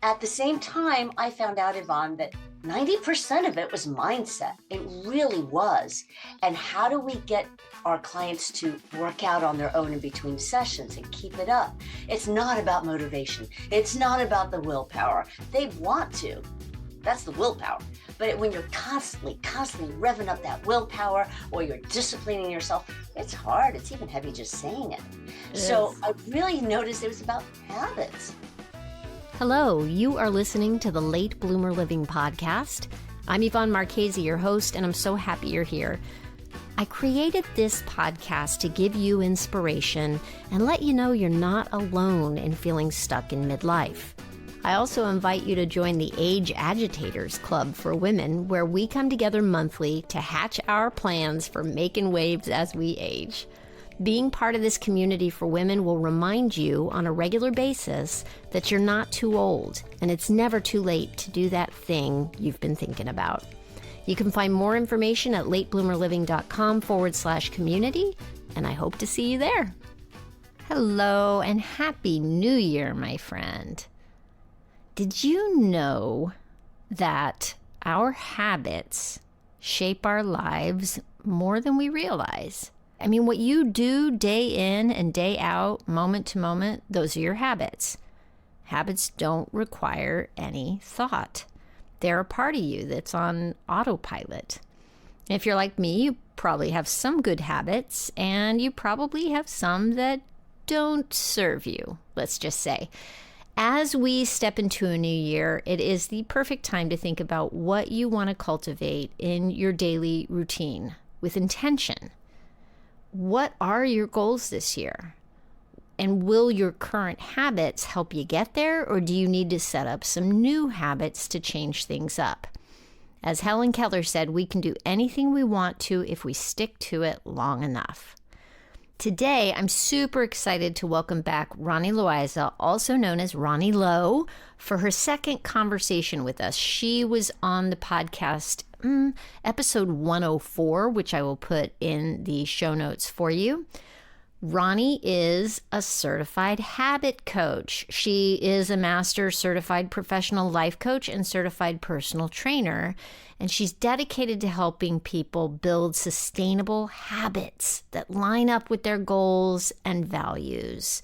At the same time, I found out, Yvonne, that 90% of it was mindset. It really was. And how do we get our clients to work out on their own in between sessions and keep it up? It's not about motivation. It's not about the willpower. They want to. That's the willpower. But when you're constantly revving up that willpower, or you're disciplining yourself, it's hard. It's even heavy just saying it. So I really noticed it was about habits. Hello, you are listening to the Late Bloomer Living podcast. I'm Yvonne Marchese, your host, and I'm so happy you're here. I created this podcast to give you inspiration and let you know you're not alone in feeling stuck in midlife. I also invite you to join the Age Agitators Club for women, where we come together monthly to hatch our plans for making waves as we age. Being part of this community for women will remind you on a regular basis that you're not too old, and it's never too late to do that thing you've been thinking about. You can find more information at latebloomerliving.com/community, and I hope to see you there. Hello, and Happy New Year, my friend. Did you know that our habits shape our lives more than we realize? I mean, what you do day in and day out, moment to moment, those are your habits. Habits don't require any thought. They're a part of you that's on autopilot. If you're like me, you probably have some good habits, and you probably have some that don't serve you, let's just say. As we step into a new year, it is the perfect time to think about what you want to cultivate in your daily routine with intention. What are your goals this year? And will your current habits help you get there, or do you need to set up some new habits to change things up? As Helen Keller said, we can do anything we want to if we stick to it long enough. Today, I'm super excited to welcome back Ronnie Loaiza, also known as Ronnie Lo, for her second conversation with us. She was on the podcast, episode 104, which I will put in the show notes for you. Ronnie is a certified habit coach. She is a master certified professional life coach and certified personal trainer. And she's dedicated to helping people build sustainable habits that line up with their goals and values.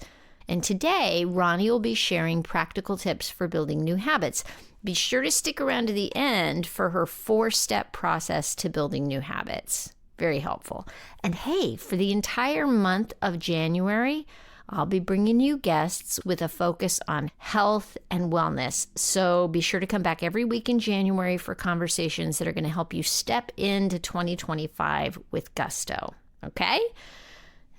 And today, Ronnie will be sharing practical tips for building new habits. Be sure to stick around to the end for her 4-step process to building new habits. Very helpful. And hey, for the entire month of January, I'll be bringing you guests with a focus on health and wellness. So be sure to come back every week in January for conversations that are going to help you step into 2025 with gusto. Okay?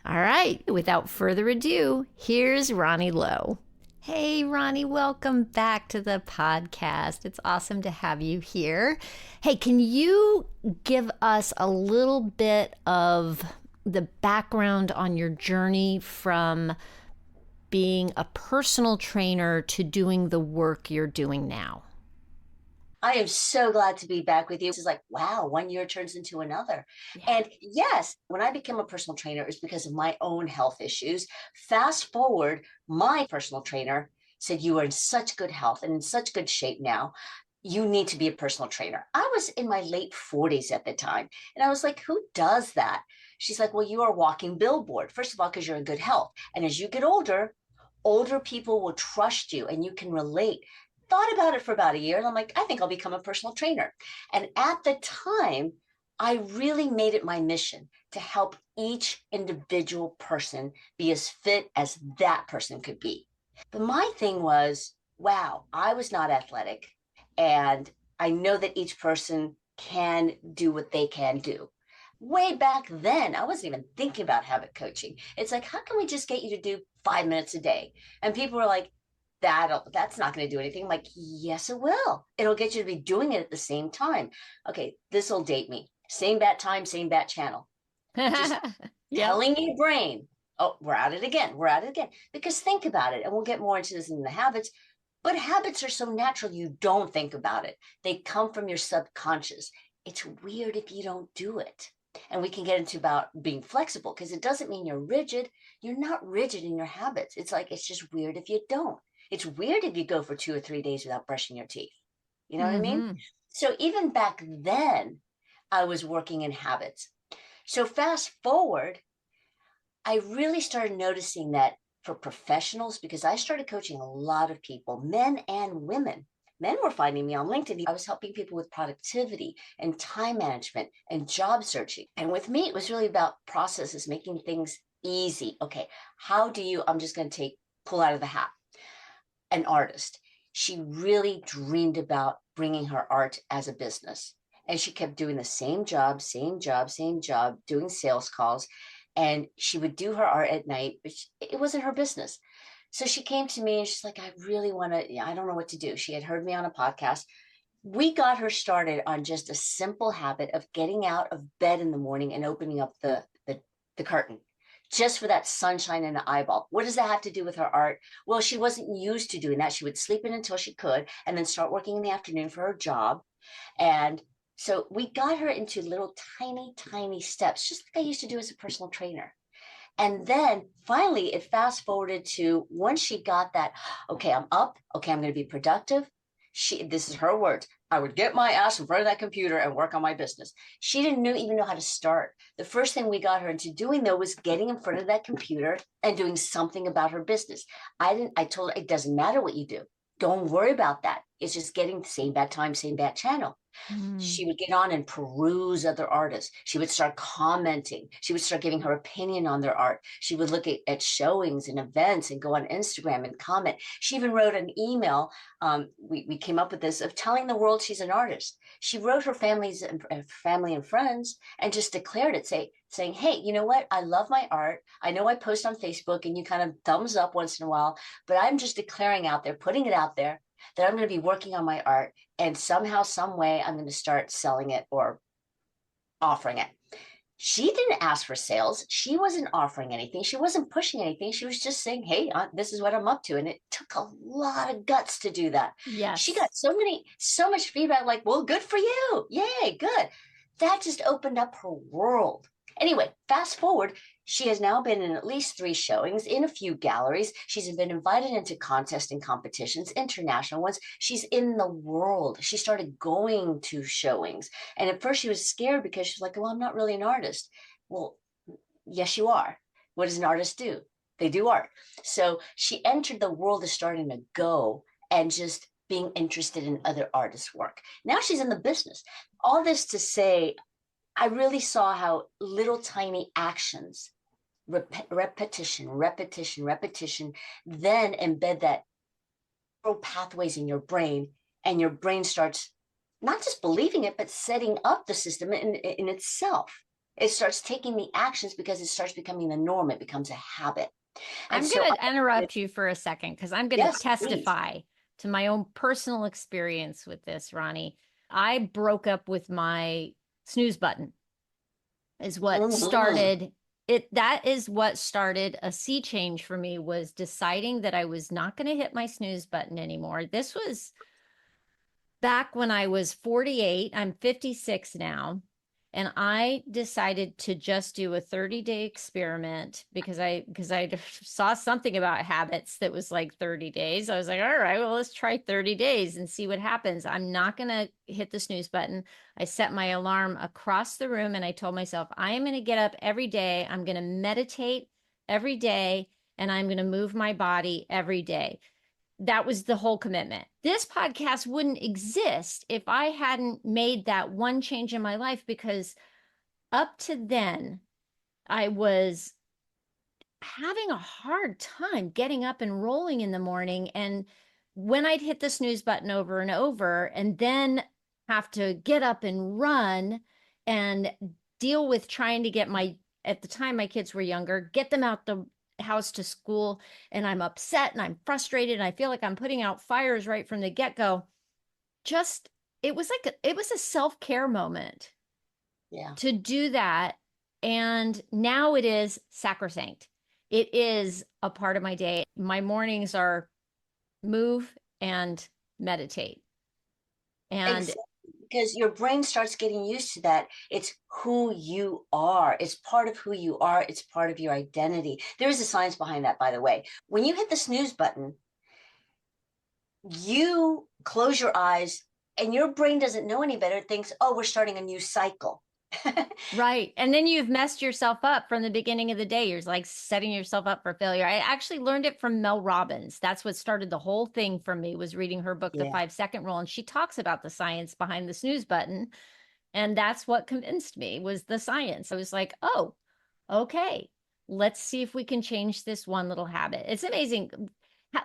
All right. Without further ado, here's Ronnie Lo. Hey, Ronnie, welcome back to the podcast. It's awesome to have you here. Hey, can you give us a little bit of the background on your journey from being a personal trainer to doing the work you're doing now? I am so glad to be back with you. It's like, wow, 1 year turns into another. Yeah. And yes, when I became a personal trainer, it's because of my own health issues. Fast forward, my personal trainer said, you are in such good health and in such good shape now. You need to be a personal trainer. I was in my late 40s at the time. And I was like, who does that? She's like, well, you are a walking billboard. First of all, because you're in good health. And as you get older, older people will trust you and you can relate. Thought about it for about a year. And I'm like, I think I'll become a personal trainer. And at the time, I really made it my mission to help each individual person be as fit as that person could be. But my thing was, wow, I was not athletic. And I know that each person can do what they can do. Way back then, I wasn't even thinking about habit coaching. It's like, how can we just get you to do 5 minutes a day? And people were like, that's not going to do anything. I'm like, yes, it will. It'll get you to be doing it at the same time. Okay, this will date me. Same bat time, same bat channel. Just telling your brain, oh, we're at it again. We're at it again. Because think about it, and we'll get more into this in the habits, but habits are so natural, you don't think about it. They come from your subconscious. It's weird if you don't do it. And we can get into about being flexible, because it doesn't mean you're rigid. You're not rigid in your habits. It's like, it's just weird if you don't. It's weird if you go for 2 or 3 days without brushing your teeth. You know what I mean? Mm-hmm. So even back then, I was working in habits. So fast forward, I really started noticing that for professionals, because I started coaching a lot of people, men and women. Men were finding me on LinkedIn. I was helping people with productivity and time management and job searching. And with me, it was really about processes, making things easy. Okay, how do you, I'm just going to pull out of the hat, an artist. She really dreamed about bringing her art as a business. And she kept doing the same job, same job, same job, doing sales calls. And she would do her art at night, but it wasn't her business. So she came to me and she's like, I really want to, I don't know what to do. She had heard me on a podcast. We got her started on just a simple habit of getting out of bed in the morning and opening up the curtain just for that sunshine in the eyeball. What does that have to do with her art? Well, she wasn't used to doing that. She would sleep in until she could and then start working in the afternoon for her job. And so we got her into little tiny, tiny steps, just like I used to do as a personal trainer. And then finally, it fast forwarded to once she got that, okay, I'm up. Okay, I'm going to be productive. This is her words. I would get my ass in front of that computer and work on my business. She didn't even know how to start. The first thing we got her into doing though was getting in front of that computer and doing something about her business. I told her it doesn't matter what you do. Don't worry about that. It's just getting the same bad time, same bad channel. Mm. She would get on and peruse other artists. She would start commenting. She would start giving her opinion on their art. She would look at showings and events and go on Instagram and comment. She even wrote an email. We came up with this of telling the world she's an artist. She wrote her family and friends and just declared it, saying, hey, you know what? I love my art. I know I post on Facebook and you kind of thumbs up once in a while, but I'm just declaring out there, putting it out there that I'm going to be working on my art, and somehow, some way, I'm going to start selling it or offering it. She didn't ask for sales. She wasn't offering anything. She wasn't pushing anything. She was just saying, hey, this is what I'm up to. And it took a lot of guts to do that. She got Yes. so much feedback like, well, good for you. Yay, good. That just opened up her world. Anyway, fast forward, she has now been in at least 3 showings in a few galleries. She's been invited into contests and competitions, international ones. She's in the world. She started going to showings. And at first she was scared because she's like, well, I'm not really an artist. Well, yes, you are. What does an artist do? They do art. So she entered the world of starting to go and just being interested in other artists' work. Now she's in the business. All this to say, I really saw how little tiny actions, repetition, then embed that neural pathways in your brain, and your brain starts not just believing it, but setting up the system in itself. It starts taking the actions because it starts becoming the norm. It becomes a habit. And I'm so, going to interrupt you for a second because I'm going to yes, please. testify to my own personal experience with this, Ronnie. I broke up with my snooze button, is what Mhm. started it. That is what started a sea change for me, was deciding that I was not going to hit my snooze button anymore. This was back when I was 48. I'm 56 now. And I decided to just do a 30-day experiment because I saw something about habits that was like 30 days. I was like, all right, well, let's try 30 days and see what happens. I'm not going to hit the snooze button. I set my alarm across the room and I told myself, I am going to get up every day. I'm going to meditate every day and I'm going to move my body every day. That was the whole commitment. This podcast wouldn't exist if I hadn't made that one change in my life, because up to then I was having a hard time getting up and rolling in the morning. And when I'd hit the snooze button over and over and then have to get up and run and deal with trying to get at the time my kids were younger, get them out the house to school, and I'm upset and I'm frustrated and I feel like I'm putting out fires right from the get-go. Just it was a self-care moment Yeah. to do that. And now it is sacrosanct. It is a part of my day. My mornings are move and meditate. And Exactly. Because your brain starts getting used to that. It's who you are. It's part of who you are. It's part of your identity. There is a science behind that, by the way. When you hit the snooze button, you close your eyes and your brain doesn't know any better. It thinks, oh, we're starting a new cycle. Right. And then you've messed yourself up from the beginning of the day. You're like setting yourself up for failure. I actually learned it from Mel Robbins. That's what started the whole thing for me, was reading her book, The Yeah. 5 Second Rule. And she talks about the science behind the snooze button. And that's what convinced me, was the science. I was like, oh, okay, let's see if we can change this one little habit. It's amazing.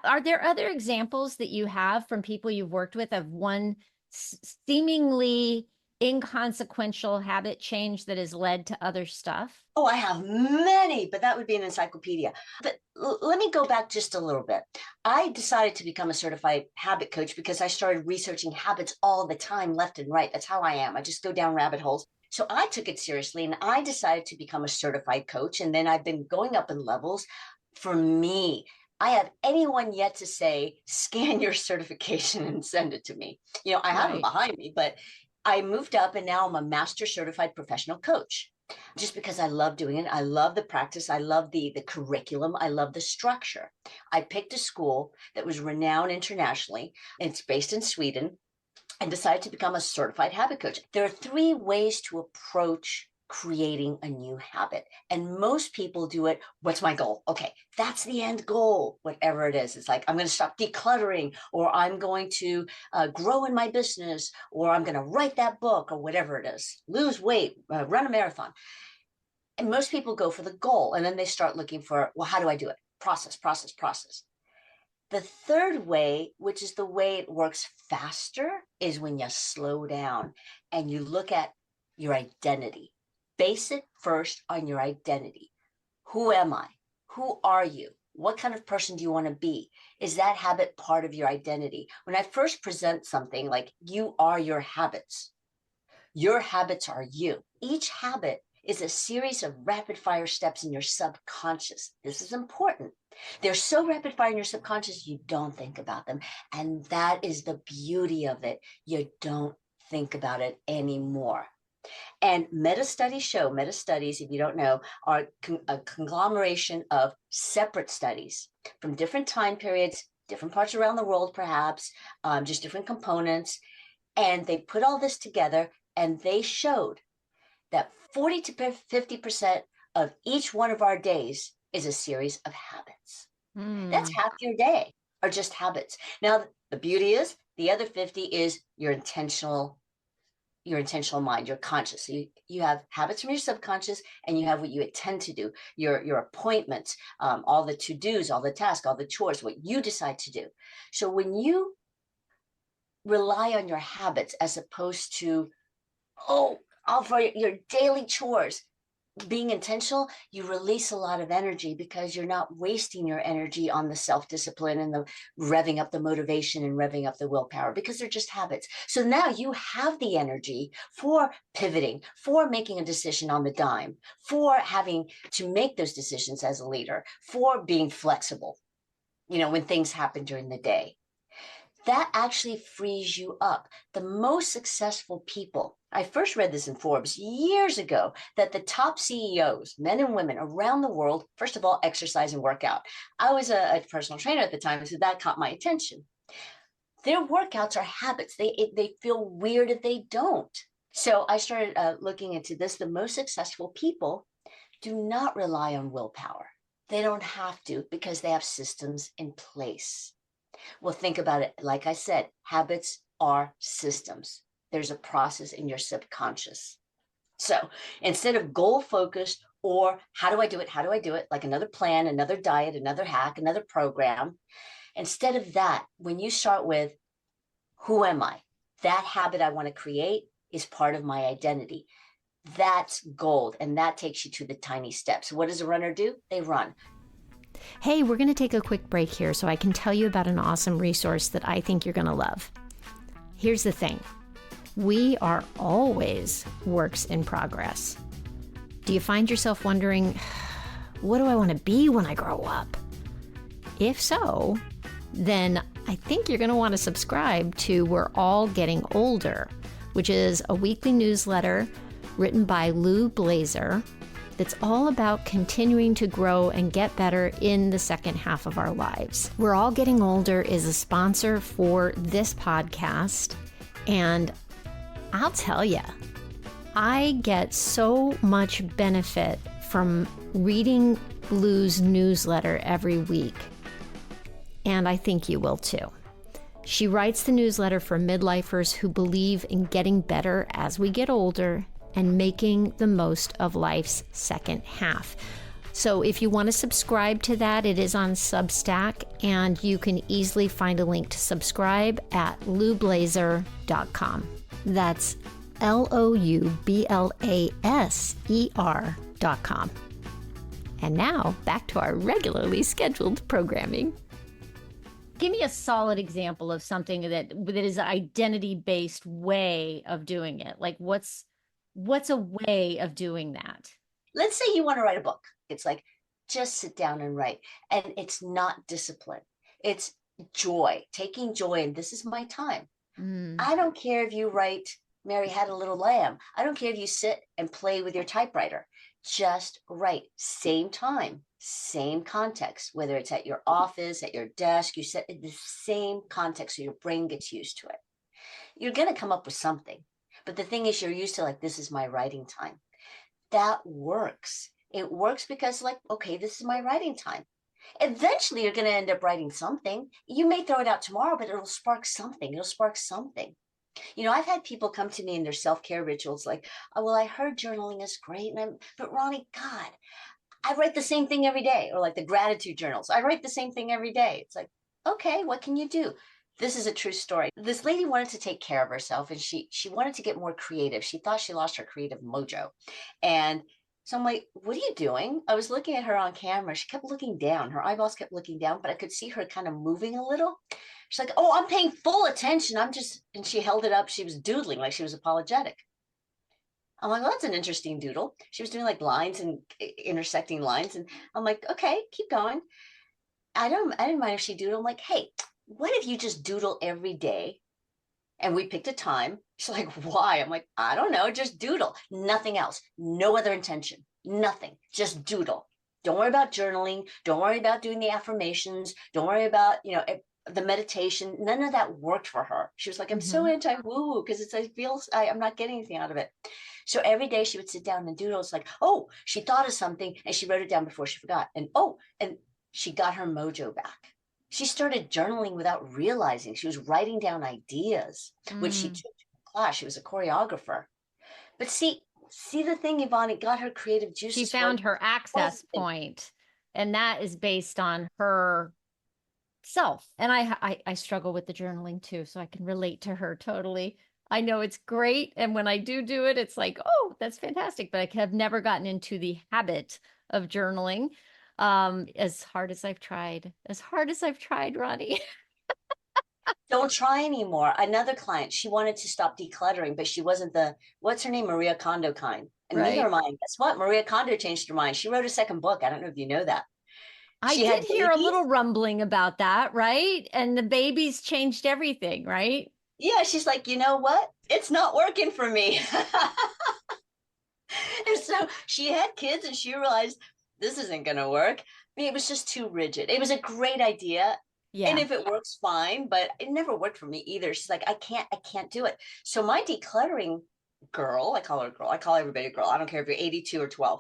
Are there other examples that you have from people you've worked with of one seemingly inconsequential habit change that has led to other stuff? Oh, I have many, but that would be an encyclopedia. But let me go back just a little bit. I decided to become a certified habit coach because I started researching habits all the time, left and right. That's how I am. I just go down rabbit holes. So I took it seriously and I decided to become a certified coach. And then I've been going up in levels. For me, I have anyone yet to say, scan your certification and send it to me. I have them Right. behind me, but I moved up and now I'm a master certified professional coach just because I love doing it. I love the practice. I love the curriculum. I love the structure. I picked a school that was renowned internationally. It's based in Sweden, and decided to become a certified habit coach. There are 3 ways to approach creating a new habit. And most people do it. What's my goal? Okay, that's the end goal, whatever it is. It's like, I'm going to stop decluttering, or I'm going to grow in my business, or I'm going to write that book, or whatever it is, lose weight, run a marathon. And most people go for the goal. And then they start looking for, well, how do I do it? Process, process, process. The third way, which is the way it works faster, is when you slow down and you look at your identity. Base it first on your identity. Who am I? Who are you? What kind of person do you want to be? Is that habit part of your identity? When I first present something like, you are your habits are you. Each habit is a series of rapid fire steps in your subconscious. This is important. They're so rapid fire in your subconscious, you don't think about them. And that is the beauty of it. You don't think about it anymore. And meta studies, if you don't know, are a conglomeration of separate studies from different time periods, different parts around the world, perhaps, just different components. And they put all this together and they showed that 40 to 50% of each one of our days is a series of habits. That's half your day are just habits. Now, the beauty is the other 50 is your intentional mind, your conscious. So you have habits from your subconscious, and you have what you intend to do, your appointments, all the to-dos, all the tasks, all the chores, what you decide to do. So when you rely on your habits as opposed to, all for your daily chores, being intentional, you release a lot of energy because you're not wasting your energy on the self-discipline and the revving up the motivation and revving up the willpower, because they're just habits. So now you have the energy for pivoting, for making a decision on the dime, for having to make those decisions as a leader, for being flexible, when things happen during the day. That actually frees you up. The most successful people, I first read this in Forbes years ago, that the top CEOs, men and women around the world, first of all, exercise and work out. I was a personal trainer at the time, so that caught my attention. Their workouts are habits. They feel weird if they don't. So I started looking into this. The most successful people do not rely on willpower. They don't have to, because they have systems in place. Well, think about it. Like I said, habits are systems. There's a process in your subconscious. So instead of goal focused or how do I do it, like another plan, another diet, another hack, another program, instead of that, when you start with, who am I? That habit I want to create is part of my identity. That's gold. And that takes you to the tiny steps. What does a runner do? They run. Hey, we're going to take a quick break here so I can tell you about an awesome resource that I think you're going to love. Here's the thing. We are always works in progress. Do you find yourself wondering, what do I want to be when I grow up? If so, then I think you're going to want to subscribe to We're All Getting Older, which is a weekly newsletter written by Lou Blazer. that's all about continuing to grow and get better in the second half of our lives. We're All Getting Older is a sponsor for this podcast, and I'll tell you, I get so much benefit from reading Blue's newsletter every week, and I think you will too. She writes the newsletter for midlifers who believe in getting better as we get older and making the most of life's second half. So if you want to subscribe to that, it is on Substack, and you can easily find a link to subscribe at loublazer.com. That's loublaser.com. And now back to our regularly scheduled programming. Give me a solid example of something that is an identity-based way of doing it. Like what's a way of doing that? Let's say you want to write a book. It's like, just sit down and write. And it's not discipline. It's joy, taking joy. And this is my time. I don't care if you write Mary Had a Little Lamb. I don't care if you sit and play with your typewriter. Just write. Same time, same context, whether it's at your office, at your desk, you sit in the same context so your brain gets used to it. You're going to come up with something. But the thing is, you're used to like, this is my writing time. That works. It works because like, okay, this is my writing time. Eventually, you're going to end up writing something. You may throw it out tomorrow, but it'll spark something. It'll spark something. You know, I've had people come to me in their self-care rituals like, oh, well, I heard journaling is great. But Ronnie, God, I write the same thing every day. Or like the gratitude journals. I write the same thing every day. It's like, okay, what can you do? This is a true story. This lady wanted to take care of herself, and she wanted to get more creative. She thought she lost her creative mojo. And so I'm like, what are you doing? I was looking at her on camera. She kept looking down. Her eyeballs kept looking down, but I could see her kind of moving a little. She's like, oh, I'm paying full attention. And she held it up. She was doodling like she was apologetic. I'm like, well, that's an interesting doodle. She was doing like lines and intersecting lines. And I'm like, okay, keep going. I didn't mind if she doodled. I'm like, hey, what if you just doodle every day? And we picked a time. She's like, why? I'm like, I don't know, just doodle. Nothing else. No other intention. Nothing. Just doodle. Don't worry about journaling. Don't worry about doing the affirmations. Don't worry about, the meditation. None of that worked for her. She was like, I'm so anti-woo-woo because I'm not getting anything out of it. So every day she would sit down and doodle. It's like, oh, she thought of something and she wrote it down before she forgot. And she got her mojo back. She started journaling without realizing. She was writing down ideas, which she took to class. She was a choreographer. But see the thing, Yvonne, it got her creative juices. She found her access point, and that is based on her self. And I struggle with the journaling too, so I can relate to her totally. I know it's great, and when I do it, it's like, oh, that's fantastic. But I have never gotten into the habit of journaling. As hard as I've tried, Ronnie. Don't try anymore. Another client, she wanted to stop decluttering, but she wasn't what's her name, Maria Kondo kind. And neither am I. Guess what? Maria Kondo changed her mind. She wrote a second book. I don't know if you know that. I did hear a little rumbling about that, right? And the babies changed everything, right? Yeah, she's like, you know what? It's not working for me. And so she had kids and she realized this isn't going to work. I mean, it was just too rigid. It was a great idea. Yeah. And if it works, fine, but it never worked for me either. She's like, I can't do it. So my decluttering girl, I call her a girl. I call everybody a girl. I don't care if you're 82 or 12.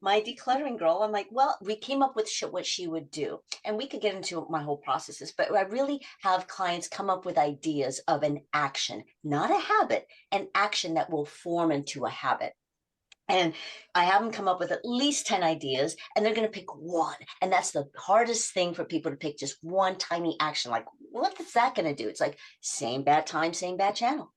My decluttering girl, I'm like, well, we came up with what she would do. And we could get into my whole processes, but I really have clients come up with ideas of an action, not a habit, an action that will form into a habit. And I have them come up with at least 10 ideas, and they're going to pick one. And that's the hardest thing for people to pick, just one tiny action. Like, what is that going to do? It's like same bad time, same bad channel.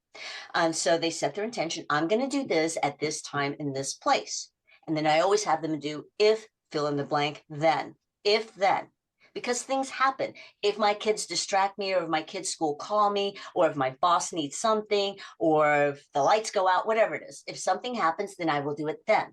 And so they set their intention. I'm going to do this at this time in this place. And then I always have them do if, fill in the blank, then, if, then. Because things happen. If my kids distract me, or if my kids' school call me, or if my boss needs something, or if the lights go out, whatever it is. If something happens, then I will do it then.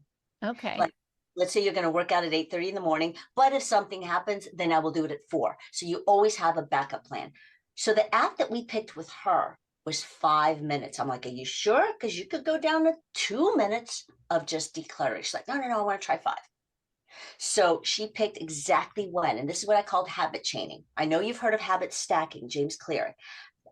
Okay. Like, let's say you're going to work out at 8:30 in the morning, but if something happens, then I will do it at 4. So you always have a backup plan. So the app that we picked with her was 5 minutes. I'm like, are you sure? Because you could go down to 2 minutes of just decluttering. She's like, no, no, no, I want to try 5. So she picked exactly when, and this is what I called habit chaining. I know you've heard of habit stacking, James Clear.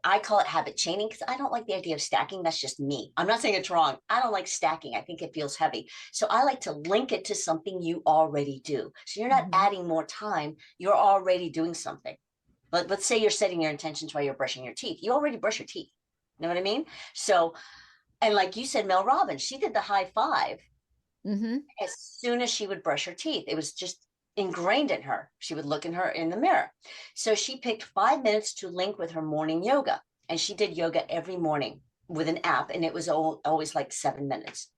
I call it habit chaining because I don't like the idea of stacking. That's just me. I'm not saying it's wrong. I don't like stacking. I think it feels heavy. So I like to link it to something you already do. So you're not adding more time. You're already doing something. Let's say you're setting your intentions while you're brushing your teeth. You already brush your teeth. You know what I mean? So, and like you said, Mel Robbins, she did the high five as soon as she would brush her teeth. It was just ingrained in her. She would look in the mirror. So she picked 5 minutes to link with her morning yoga. And she did yoga every morning with an app, and it was always like 7 minutes.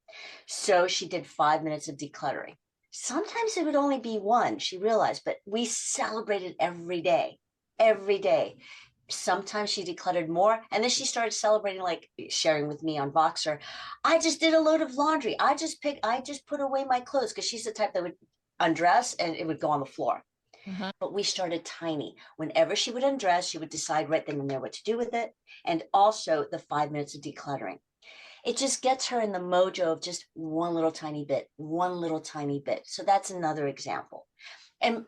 So she did 5 minutes of decluttering. Sometimes it would only be one, she realized, but we celebrated every day, every day. Sometimes she decluttered more. And then she started celebrating, like sharing with me on Voxer. I just did a load of laundry. I just put away my clothes, because she's the type that would undress and it would go on the floor. But we started tiny. Whenever she would undress, she would decide right then and there what to do with it. And also the 5 minutes of decluttering. It just gets her in the mojo of just one little tiny bit, one little tiny bit. So that's another example. And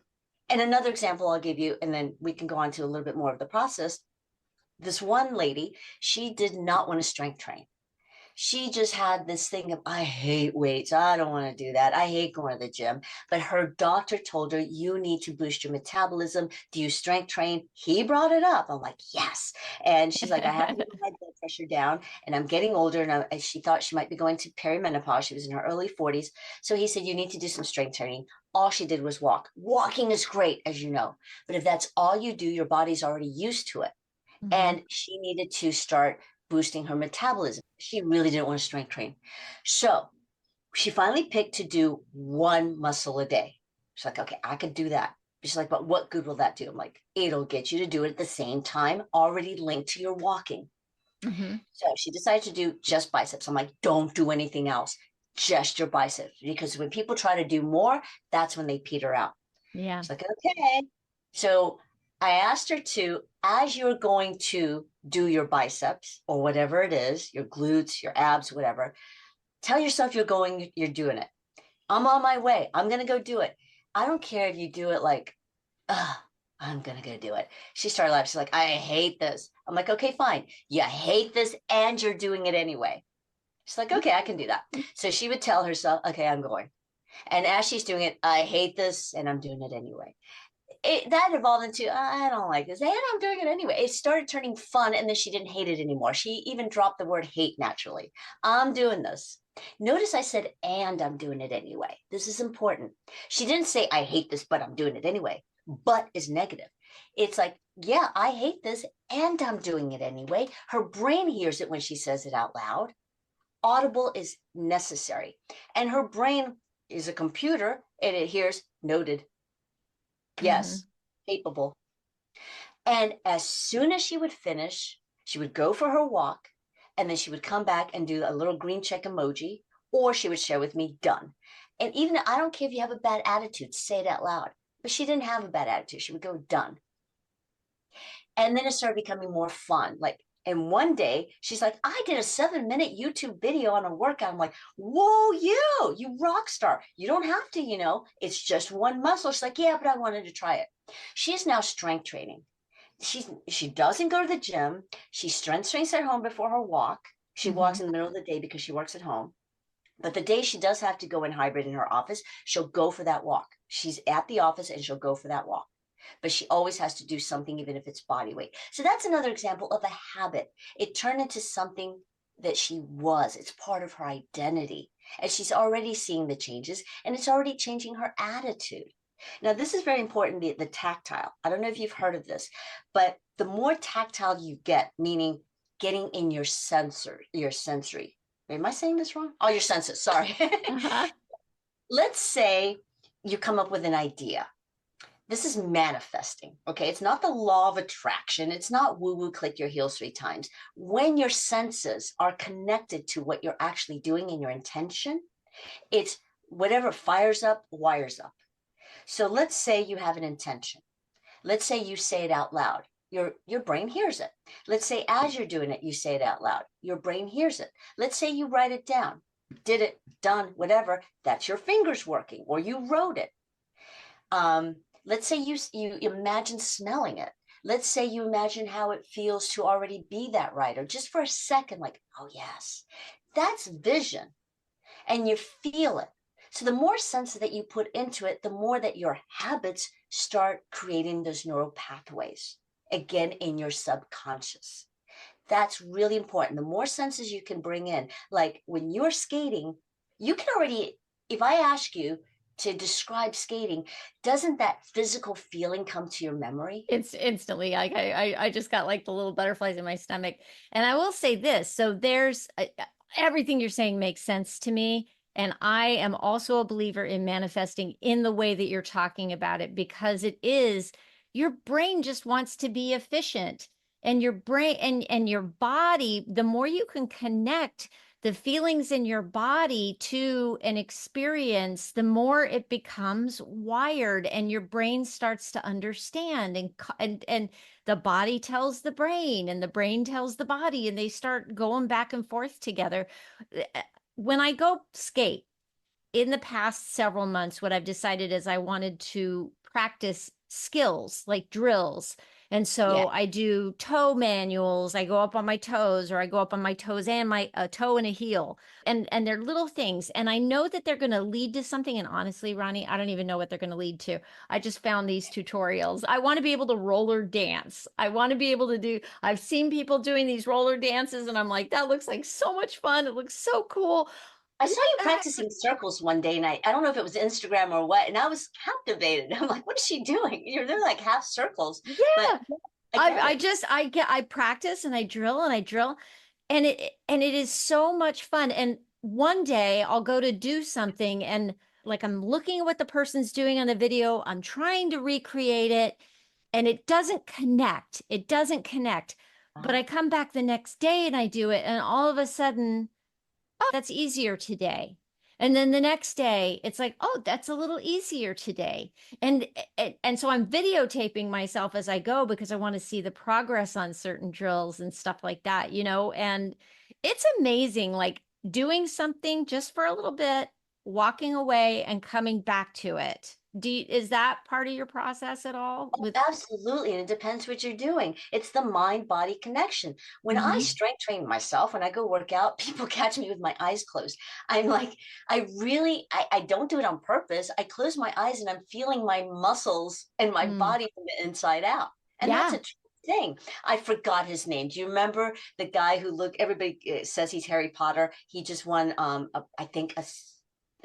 another example I'll give you, and then we can go on to a little bit more of the process. This one lady, she did not want to strength train. She just had this thing of, I hate weights. I don't want to do that. I hate going to the gym. But her doctor told her, you need to boost your metabolism. Do you strength train? He brought it up. I'm like, yes. And she's like, I have to get my blood pressure down, and I'm getting older. And she thought she might be going to perimenopause. She was in her early 40s. So he said, you need to do some strength training. All she did was walk. Walking is great, as you know. But if that's all you do, your body's already used to it. And she needed to start boosting her metabolism. She really didn't want to strength train. So she finally picked to do one muscle a day. She's like, okay, I could do that. She's like, but what good will that do? I'm like, it'll get you to do it at the same time, already linked to your walking. So she decided to do just biceps. I'm like, don't do anything else, just your biceps. Because when people try to do more, that's when they peter out. Yeah. It's like, okay. So I asked her to, as you're going to do your biceps or whatever it is, your glutes, your abs, whatever, tell yourself you're doing it. I'm on my way. I'm going to go do it. I don't care if you do it like, I'm going to go do it. She started laughing. She's like, I hate this. I'm like, okay, fine. You hate this and you're doing it anyway. She's like, okay, I can do that. So she would tell herself, okay, I'm going. And as she's doing it, I hate this and I'm doing it anyway. That evolved into, I don't like this and I'm doing it anyway. It started turning fun, and then she didn't hate it anymore. She even dropped the word hate naturally. I'm doing this. Notice I said, and I'm doing it anyway. This is important. She didn't say, I hate this, but I'm doing it anyway. But is negative. It's like, yeah, I hate this and I'm doing it anyway. Her brain hears it when she says it out loud. Audible is necessary. And her brain is a computer, and it hears noted. Yes, capable. And as soon as she would finish, she would go for her walk, and then she would come back and do a little green check emoji, or she would share with me, done. And even, I don't care if you have a bad attitude, say it out loud. But she didn't have a bad attitude. She would go, done. And then it started becoming more fun. Like, and one day she's like, I did a 7-minute YouTube video on a workout. I'm like, whoa, you rock star. You don't have to, it's just one muscle. She's like, yeah, but I wanted to try it. She is now strength training. She doesn't go to the gym. She strength trains at home before her walk. She walks in the middle of the day because she works at home. But the day she does have to go in hybrid in her office, she'll go for that walk. She's at the office and she'll go for that walk. But she always has to do something, even if it's body weight. So that's another example of a habit. It turned into something that she was. It's part of her identity. And she's already seeing the changes, and it's already changing her attitude. Now, this is very important, the tactile. I don't know if you've heard of this, but the more tactile you get, meaning getting in your sensory. Am I saying this wrong? Oh, your senses, sorry. Let's say you come up with an idea. This is manifesting, okay? It's not the law of attraction. It's not woo-woo, click your heels 3 times. When your senses are connected to what you're actually doing in your intention, it's whatever fires up, wires up. So let's say you have an intention. Let's say you say it out loud. your brain hears it. Let's say as you're doing it, you say it out loud. Your brain hears it. Let's say you write it down. Did it, done, whatever. That's your fingers working, or you wrote it. Let's say you imagine smelling it. Let's say you imagine how it feels to already be that writer, just for a second, like, oh yes, that's vision, and you feel it. So the more sense that you put into it, the more that your habits start creating those neural pathways, again, in your subconscious. That's really important. The more senses you can bring in, like when you're skating, you can already, if I ask you to describe skating, doesn't that physical feeling come to your memory? It's instantly like I just got like the little butterflies in my stomach. And I will say this, so there's everything you're saying makes sense to me. And I am also a believer in manifesting in the way that you're talking about it, because it is your brain just wants to be efficient, and your brain and your body, the more you can connect the feelings in your body to an experience, the more it becomes wired, and your brain starts to understand, and the body tells the brain and the brain tells the body, and they start going back and forth together. When I go skate, in the past several months, what I've decided is I wanted to practice skills like drills. And Yeah. so I do toe manuals. I go up on my toes, or I go up on my toes and my a toe and a heel. And they're little things. And I know that they're going to lead to something. And honestly, Ronnie, I don't even know what they're going to lead to. I just found these tutorials. I want to be able to roller dance. I want to be able to do, I've seen people doing these roller dances, and I'm like, that looks like so much fun. It looks so cool. I saw you practicing circles one day, and I don't know if it was Instagram or what, and I was captivated. I'm like, what is she doing? You're doing like half circles, but Yeah. I get it. I practice and I drill and I drill, and it is so much fun. And one day I'll go to do something, and like I'm looking at what the person's doing on the video, I'm trying to recreate it, and it doesn't connect. It doesn't connect. But I come back the next day and I do it, and all of a sudden, oh, that's easier today. And then the next day, it's like, oh, that's a little easier today. And so I'm videotaping myself as I go, because I want to see the progress on certain drills and stuff like that, and it's amazing, like doing something just for a little bit, walking away and coming back to it. Is that part of your process at all with Absolutely. And it depends what you're doing. It's the mind body connection. When I Mhm. strength train myself, when I go work out, people catch me with my eyes closed. I'm like, I don't do it on purpose. I close my eyes and I'm feeling my muscles and my Mm. body from the inside out. And that's Yeah. a true thing. I forgot his name. Do you remember the guy who everybody says he's Harry Potter. He just won, I think,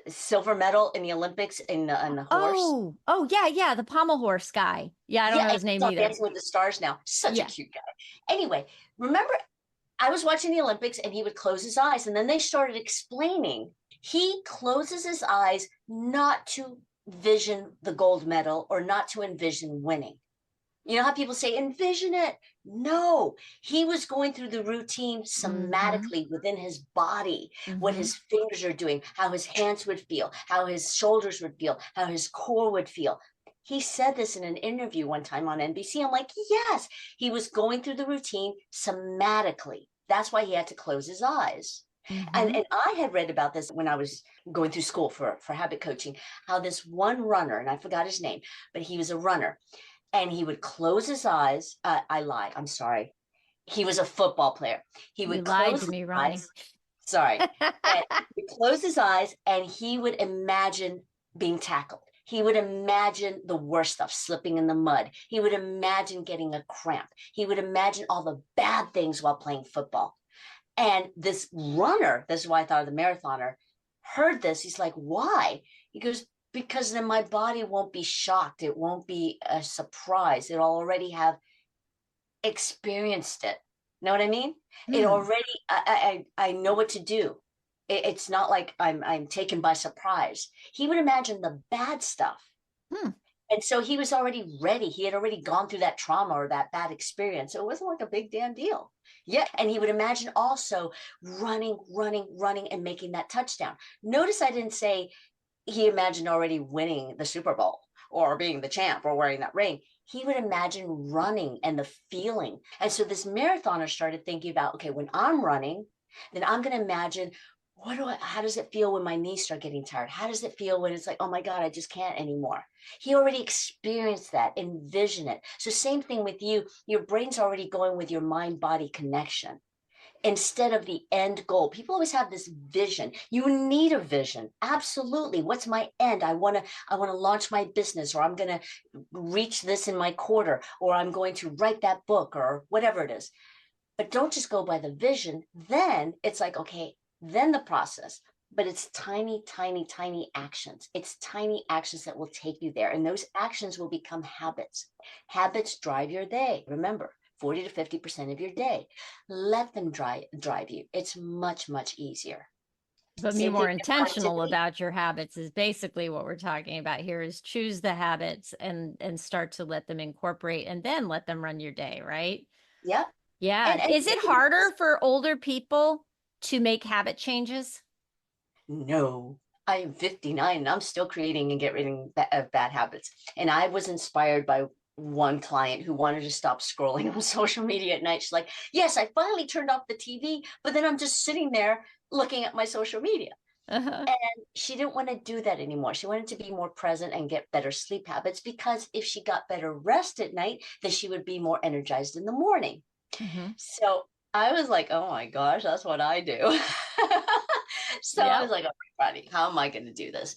silver medal in the Olympics in the horse. Oh, yeah, yeah, the pommel horse guy. Yeah, I don't Yeah, know and his he's name on either. Dancing with the Stars now. Such a Yeah. cute guy. Anyway, remember, I was watching the Olympics and he would close his eyes, and then they started explaining he closes his eyes not to vision the gold medal or not to envision winning. You know how people say envision it? No, he was going through the routine Mm-hmm. somatically within his body, what Mm-hmm. his fingers are doing, how his hands would feel, how his shoulders would feel, how his core would feel. He said this in an interview one time on NBC. I'm like, yes, he was going through the routine somatically. That's why he had to close his eyes. Mm-hmm. And I had read about this when I was going through school for habit coaching, how this one runner, and I forgot his name, but he was a runner, and he would close his eyes. I lied. I'm sorry. He was a football player. He You would lied close to his me, Ronnie. eyes. Sorry. And he would close his eyes and he would imagine being tackled. He would imagine the worst stuff, slipping in the mud. He would imagine getting a cramp. He would imagine all the bad things while playing football. And this runner, this is why I thought of the marathoner, heard this. He's like, why? He goes, because then my body won't be shocked. It won't be a surprise. It'll already have experienced it. Know what I mean? It Hmm. already, I know what to do. It's not like I'm taken by surprise. He would imagine the bad stuff. Hmm. And so he was already ready. He had already gone through that trauma or that bad experience. So it wasn't like a big damn deal. Yeah. And he would imagine also running, running, running, and making that touchdown. Notice I didn't say he imagined already winning the Super Bowl or being the champ or wearing that ring. he would imagine running and the feeling. And so this marathoner started thinking about, okay, when I'm running, then I'm going to imagine how does it feel when my knees start getting tired? How does it feel when it's like, oh my God, I just can't anymore? He already experienced that, envision it. So same thing with you. Your brain's already going with your mind body connection instead of the end goal. People always have this vision. You need a vision. Absolutely. What's my end? I want to launch my business, or I'm going to reach this in my quarter, or I'm going to write that book, or whatever it is. But don't just go by the vision. Then it's like, okay, then the process. But it's tiny, tiny, tiny actions. It's tiny actions that will take you there. And those actions will become habits. Habits drive your day. Remember, 40 to 50% of your day. Let them drive you. It's much, much easier. But be Same thing more with intentional productivity. about your habits is basically what we're talking about here, is choose the habits and start to let them incorporate and then let them run your day, right? Yep. Yeah. And Is it maybe harder for older people to make habit changes? no, I am 59 and I'm still creating and get rid of bad habits. And I was inspired by one client who wanted to stop scrolling on social media at night. She's like, yes, I finally turned off the TV, but then I'm just sitting there looking at my social media. Uh-huh. And she didn't want to do that anymore. She wanted to be more present and get better sleep habits, because if she got better rest at night, then she would be more energized in the morning. Mm-hmm. So I was like, oh my gosh, that's what I do. So I was Yep. like, oh my body, how am I going to do this?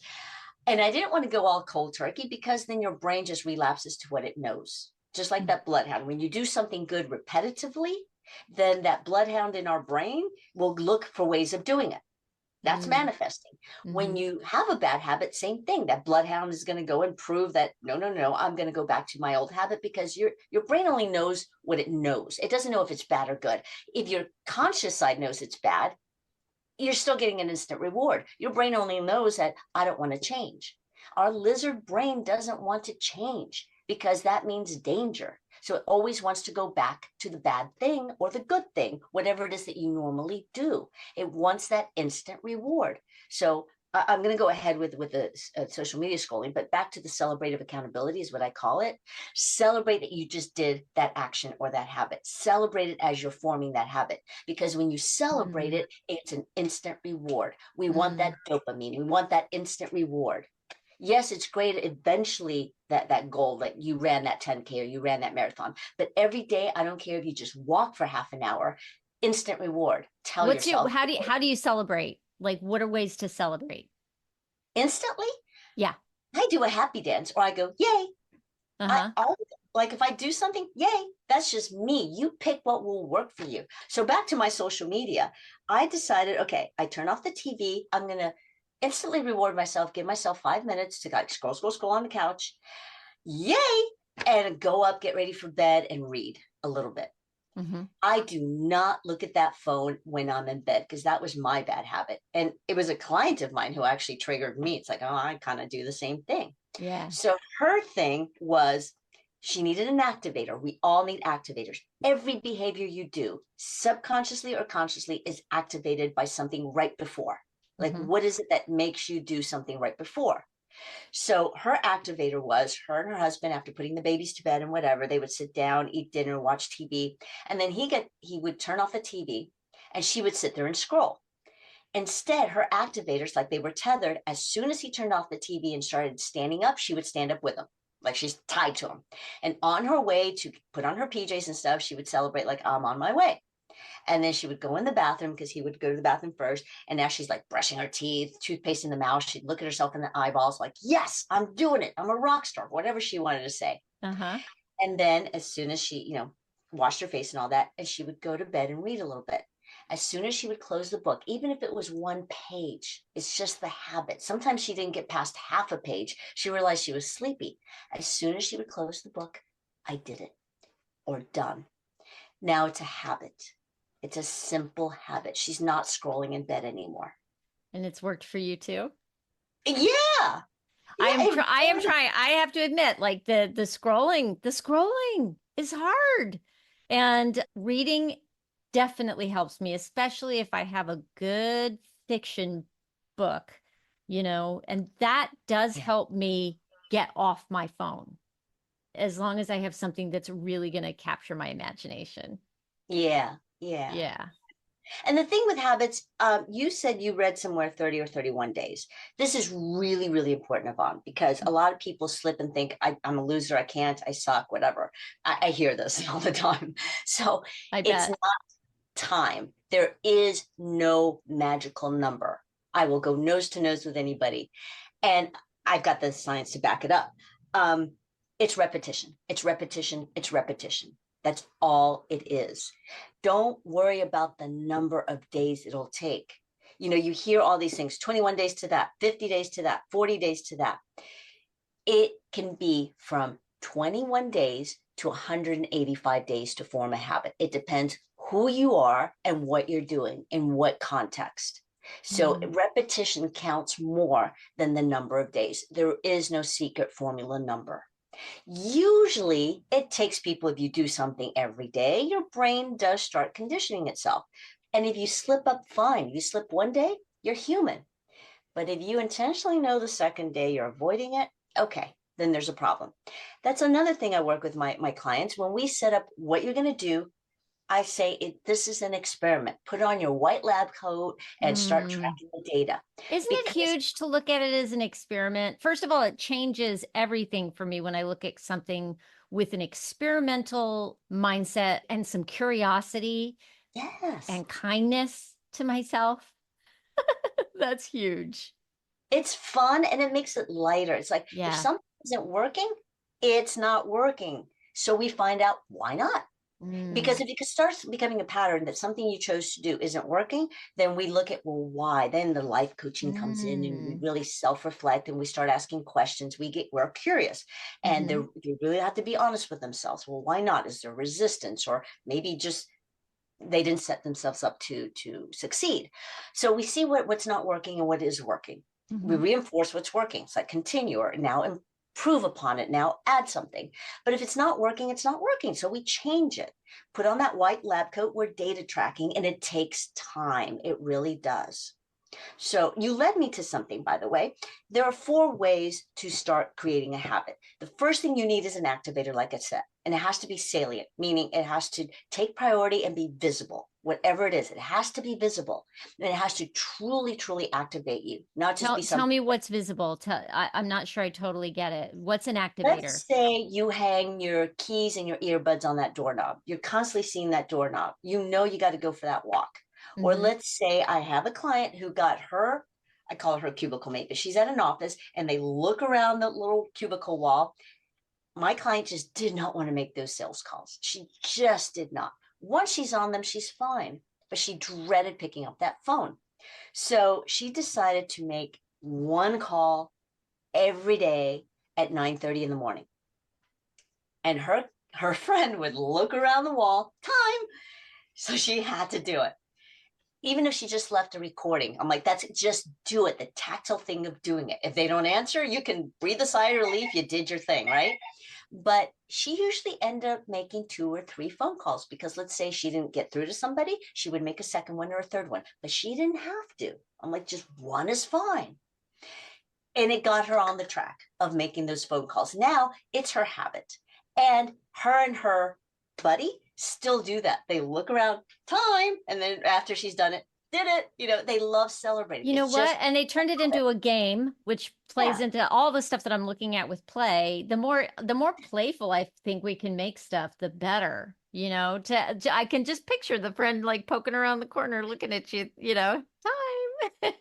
And I didn't want to go all cold turkey, because then your brain just relapses to what it knows. Just like that bloodhound. When you do something good repetitively, then that bloodhound in our brain will look for ways of doing it. That's Mm-hmm. manifesting. When Mm-hmm. you have a bad habit, same thing. That bloodhound is going to go and prove that no, no, no, I'm going to go back to my old habit, because your brain only knows what it knows. It doesn't know if it's bad or good. If your conscious side knows it's bad, you're still getting an instant reward. Your brain only knows that I don't want to change. Our lizard brain doesn't want to change, because that means danger. So it always wants to go back to the bad thing or the good thing, whatever it is that you normally do. It wants that instant reward. So I'm going to go ahead with the social media scrolling, but back to the celebrative accountability is what I call it. Celebrate that you just did that action or that habit. Celebrate it as you're forming that habit, because when you celebrate Mm-hmm. it, it's an instant reward. We want Mm-hmm. that dopamine. We want that instant reward. Yes, it's great eventually that goal that you ran that 10K or you ran that marathon, but every day, I don't care if you just walk for half an hour, instant reward. Tell What's your yourself how do you celebrate? Like, what are ways to celebrate? instantly. Yeah. I do a happy dance, or I go, yay. Uh-huh. I'll like, if I do something, yay, that's just me. You pick what will work for you. So back to my social media, I decided, okay, I turn off the TV. I'm gonna instantly reward myself, give myself 5 minutes to like scroll, scroll, scroll on the couch. Yay! And go up, get ready for bed, and read a little bit. Mm-hmm. I do not look at that phone when I'm in bed, because that was my bad habit. And it was a client of mine who actually triggered me. It's like, oh, I kind of do the same thing. Yeah. So her thing was, she needed an activator. We all need activators. Every behavior you do, subconsciously or consciously, is activated by something right before. Like, Mm-hmm. what is it that makes you do something right before? So her activator was, her and her husband, after putting the babies to bed and whatever, they would sit down, eat dinner, watch TV, and then he would turn off the TV, and she would sit there and scroll. Instead, her activators, like they were tethered, as soon as he turned off the TV and started standing up, she would stand up with him. Like she's tied to him. And on her way to put on her PJs and stuff, she would celebrate, like, I'm on my way. And then she would go in the bathroom, because he would go to the bathroom first. And now she's like brushing her teeth, toothpaste in the mouth. She'd look at herself in the eyeballs, like, yes, I'm doing it. I'm a rock star, whatever she wanted to say. Uh-huh. And then as soon as she, washed her face and all that, and she would go to bed and read a little bit. As soon as she would close the book, even if it was one page, it's just the habit. Sometimes she didn't get past half a page. She realized she was sleepy. As soon as she would close the book, I did it, or done. Now it's a habit. It's a simple habit. She's not scrolling in bed anymore. And it's worked for you too? Yeah. Yeah. I am trying. I have to admit, like the scrolling is hard. And reading definitely helps me, especially if I have a good fiction book, and that does Yeah. help me get off my phone. as long as I have something that's really going to capture my imagination. Yeah. Yeah. Yeah. And the thing with habits, you said you read somewhere 30 or 31 days. This is really, really important, Yvonne, because a lot of people slip and think, I'm a loser, I can't, I suck, whatever. I hear this all the time. So I it's bet. not time. There is no magical number. I will go nose to nose with anybody. And I've got the science to back it up. Um, it's repetition. It's repetition. It's repetition. That's all it is. Don't worry about the number of days it'll take. You know, you hear all these things 21 days to that, 50 days to that, 40 days to that. It can be from 21 days to 185 days to form a habit. It depends who you are and what you're doing in what context. So repetition counts more than the number of days. There is no secret formula number. Usually, it takes people, if you do something every day, your brain does start conditioning itself. And if you slip up, fine. If you slip one day, you're human. But if you intentionally know the second day you're avoiding it, okay, then there's a problem. That's another thing I work with my clients. When we set up what you're going to do, I say this is an experiment. Put on your white lab coat and start Mm. tracking the data. Isn't it Because huge to look at it as an experiment? First of all, it changes everything for me when I look at something with an experimental mindset and some curiosity yes, and kindness to myself. That's huge. it's fun and it makes it lighter. It's like if Yeah. something isn't working, it's not working. So we find out why not. Because Mm. if it starts becoming a pattern that something you chose to do isn't working, then we look at, well, why? Then the life coaching comes in and we Mm. really self-reflect and we start asking questions. We're curious and Hmm. they really have to be honest with themselves. Well, why not? Is there resistance or maybe just they didn't set themselves up to succeed? So we see what's not working and what is working. We Hmm. reinforce what's working. It's like continue or now improve upon it, now add something. But if it's not working, it's not working, so we change it. Put on that white lab coat. We're data tracking and it takes time. It really does. So you led me to something, by the way. There are 4 ways to start creating a habit. The first thing you need is an activator, like I said, and it has to be salient, meaning it has to take priority and be visible. Whatever it is, it has to be visible and it has to truly, truly activate you, not just be Tell something. me what's visible. I'm not sure I totally get it. What's an activator? Let's say you hang your keys and your earbuds on that doorknob. You're constantly seeing that doorknob. You know you got to go for that walk. Or Hmm. let's say I have a client who got her, I call her cubicle mate, but she's at an office and they look around the little cubicle wall. My client just did not want to make those sales calls. She just did not. Once she's on them, she's fine, but she dreaded picking up that phone. So she decided to make one call every day at 9:30 in the morning. And her friend would look around the wall, time. So she had to do it. Even if she just left a recording, I'm like, that's just do it. The tactile thing of doing it. If they don't answer, you can breathe a sigh of relief. You did your thing, right? But she usually ended up making 2 or 3 phone calls because let's say she didn't get through to somebody, she would make a second one or a third one, but she didn't have to. I'm like, just one is fine. And it got her on the track of making those phone calls. Now it's her habit. And her buddy still do that. They look around, time, and then after she's done it, did it. You know, they love celebrating. You know It's just, what? And they turned it into a game, which plays yeah, into all the stuff that I'm looking at with play. The more playful I think we can make stuff, the better. I can just picture the friend like poking around the corner, looking at you. Time.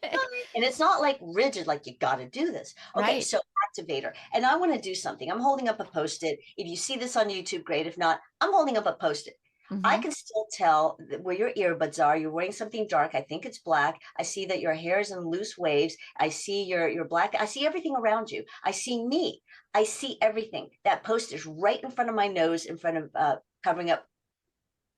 and it's not like rigid, like you got to do this. Okay, Right. so activator. And I want to do something. I'm holding up a post it. If you see this on YouTube, great. If not, I'm holding up a post it. I Hmm. can still tell where your earbuds are. You're wearing something dark. I think it's black. I see that your hair is in loose waves. I see your black. I see everything around you. I see me. I see everything. That post is right in front of my nose, in front of covering up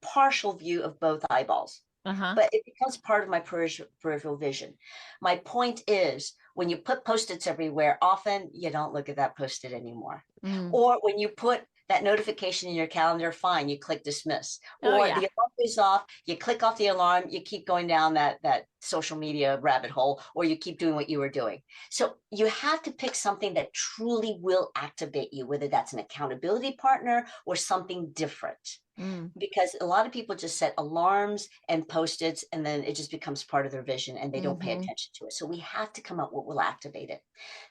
partial view of both eyeballs. Uh-huh. But it becomes part of my peripheral vision. My point is, when you put post-its everywhere, often you don't look at that post-it anymore. Mm. Or when you put that notification in your calendar, fine, you click dismiss. Oh Or yeah. the alarm goes off, you click off the alarm, you keep going down that social media rabbit hole, or you keep doing what you were doing. So you have to pick something that truly will activate you, whether that's an accountability partner or something different. Mm. Because a lot of people just set alarms and post-its, and then it just becomes part of their vision and they don't pay Mm-hmm. attention to it. So we have to come up with what will activate it.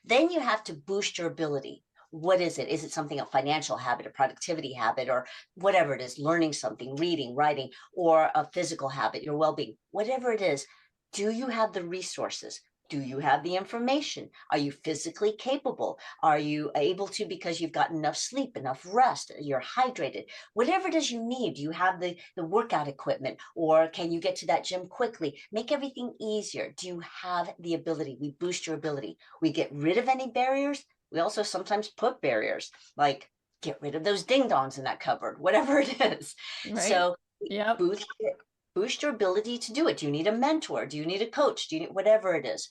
Then you have to boost your ability. What is it? Is it something, a financial habit, a productivity habit, or whatever it is, learning something, reading, writing, or a physical habit, your well-being, whatever it is? Do you have the resources? Do you have the information? Are you physically capable? Are you able to, because you've got enough sleep, enough rest, you're hydrated? Whatever it is you need, do you have the workout equipment, or can you get to that gym quickly? Make everything easier. Do you have the ability? We boost your ability. We get rid of any barriers. We also sometimes put barriers, like get rid of those ding dongs in that cupboard, whatever it is. Right. So Yep. boost your ability to do it. Do you need a mentor? Do you need a coach? Do you need whatever it is?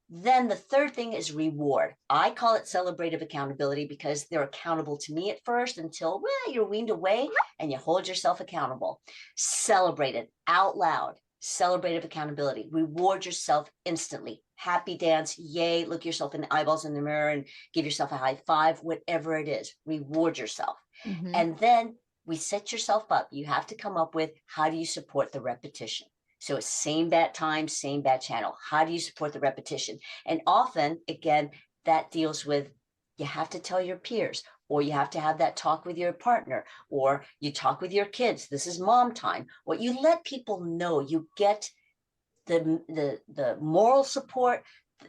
Then the third thing is reward. I call it celebrative accountability because they're accountable to me at first until, well, you're weaned away and you hold yourself accountable. Celebrate it out loud. Celebrative accountability. Reward yourself instantly. Happy dance. Yay. Look yourself in the eyeballs in the mirror and give yourself a high five, whatever it is. Reward yourself. Mm-hmm. And then we set yourself up. You have to come up with, how do you support the repetition? So it's same bat time, same bat channel. How do you support the repetition? And often, again, that deals with, you have to tell your peers, or you have to have that talk with your partner, or you talk with your kids. This is mom time. What you let people know, you get the moral support,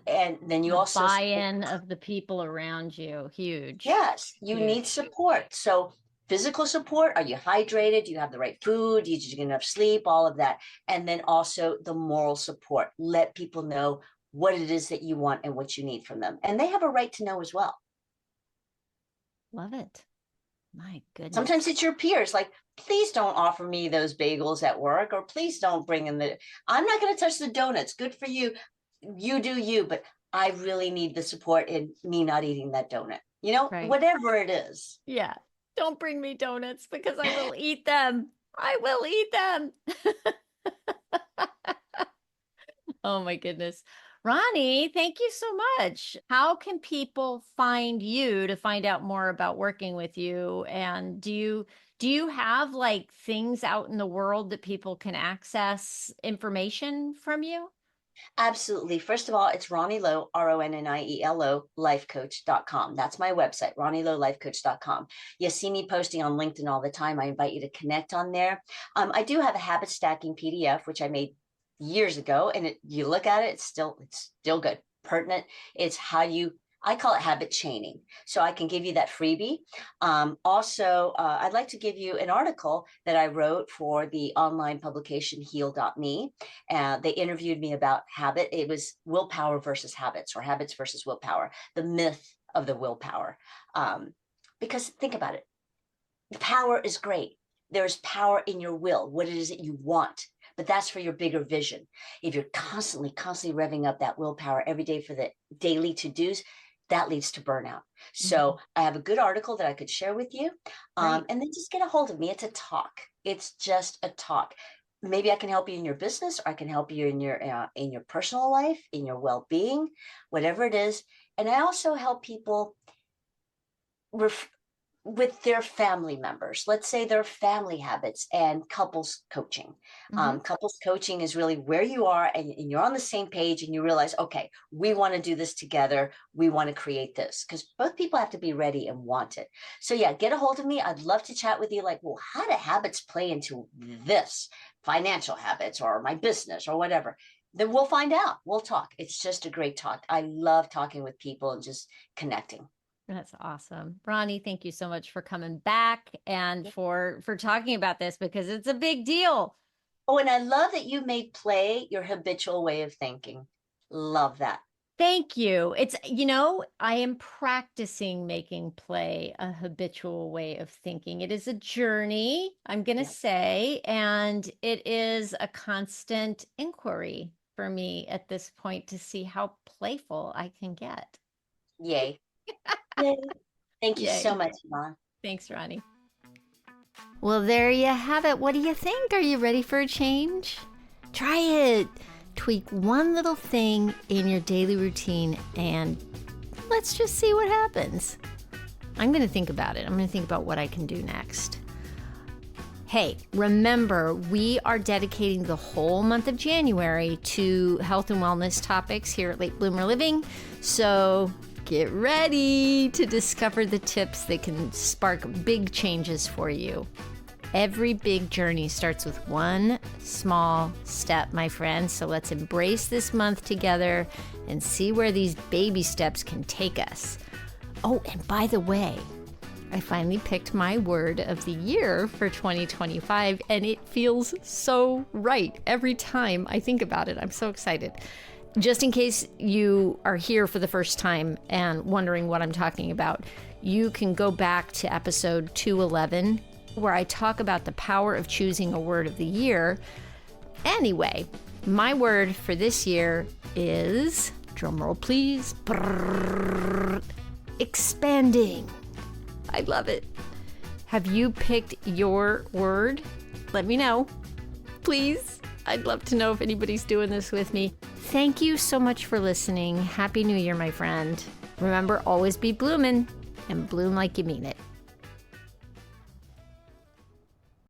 and then you The also, buy-in of the people around you, huge, yes, you need huge. support. So physical support, are you hydrated? Do you have the right food? Did you get enough sleep? All of that. And then also the moral support. Let people know what it is that you want and what you need from them. And they have a right to know as well. Love it. My goodness. Sometimes it's your peers, like, please don't offer me those bagels at work, or please don't bring in I'm not going to touch the donuts. Good for you. You do you, but I really need the support in me not eating that donut. Right. Whatever it is. Yeah. Don't bring me donuts because I will eat them. I will eat them. Oh my goodness. Ronnie, thank you so much. How can people find you to find out more about working with you? And do you have like things out in the world that people can access information from you? Absolutely. First of all, it's Ronnie Lo, RONNIELO, lifecoach.com. That's my website, RonnieLoLifeCoach.com. You see me posting on LinkedIn all the time. I invite you to connect on there. I do have a habit stacking PDF, which I made years ago, and you look at it, it's still good, pertinent. It's how you, I call it habit chaining. So I can give you that freebie. Also, I'd like to give you an article that I wrote for the online publication heal.me. They interviewed me about habit. It was willpower versus habits, or habits versus willpower, the myth of the willpower. Because think about it, the power is great. There's power in your will, what it is that you want. But that's for your bigger vision. If you're constantly revving up that willpower every day for the daily to-dos, that leads to burnout. Mhm. So I have a good article that I could share with you. Great. And then just get a hold of me. It's a talk. It's just a talk. Maybe I can help you in your business, or I can help you in your personal life, in your well-being, whatever it is. And I also help people ref- with their family members. Let's say their family habits, and couples coaching. Hmm. Couples coaching is really where you are, and you're on the same page, and you realize, okay, we want to do this together. We want to create this, because both people have to be ready and want it. So yeah, get a hold of me. I'd love to chat with you. Like, well, how do habits play into this, financial habits or my business or whatever? Then we'll find out. We'll talk. It's just a great talk. I love talking with people and just connecting. That's awesome. Ronnie, thank you so much for coming back and for talking about this because it's a big deal. Oh, and I love that you made play your habitual way of thinking. Love that. Thank you. I am practicing making play a habitual way of thinking. It is a journey, I'm going to Yeah. say, and it is a constant inquiry for me at this point to see how playful I can get. Yay. Yay. Thank you so Yay. much, Yvonne. Thanks, Ronnie. Well, there you have it. What do you think? Are you ready for a change? Try it. Tweak one little thing in your daily routine and let's just see what happens. I'm going to think about it. I'm going to think about what I can do next. Hey, remember, we are dedicating the whole month of January to health and wellness topics here at Late Bloomer Living. So get ready to discover the tips that can spark big changes for you. Every big journey starts with one small step, my friends. So let's embrace this month together and see where these baby steps can take us. Oh, and by the way, I finally picked my word of the year for 2025, and it feels so right every time I think about it. I'm so excited. Just in case you are here for the first time and wondering what I'm talking about, you can go back to episode 211, where I talk about the power of choosing a word of the year. Anyway, my word for this year is, drumroll please, expanding. I love it. Have you picked your word? Let me know, please. I'd love to know if anybody's doing this with me. Thank you so much for listening. Happy New Year, my friend. Remember, always be bloomin' and bloom like you mean it.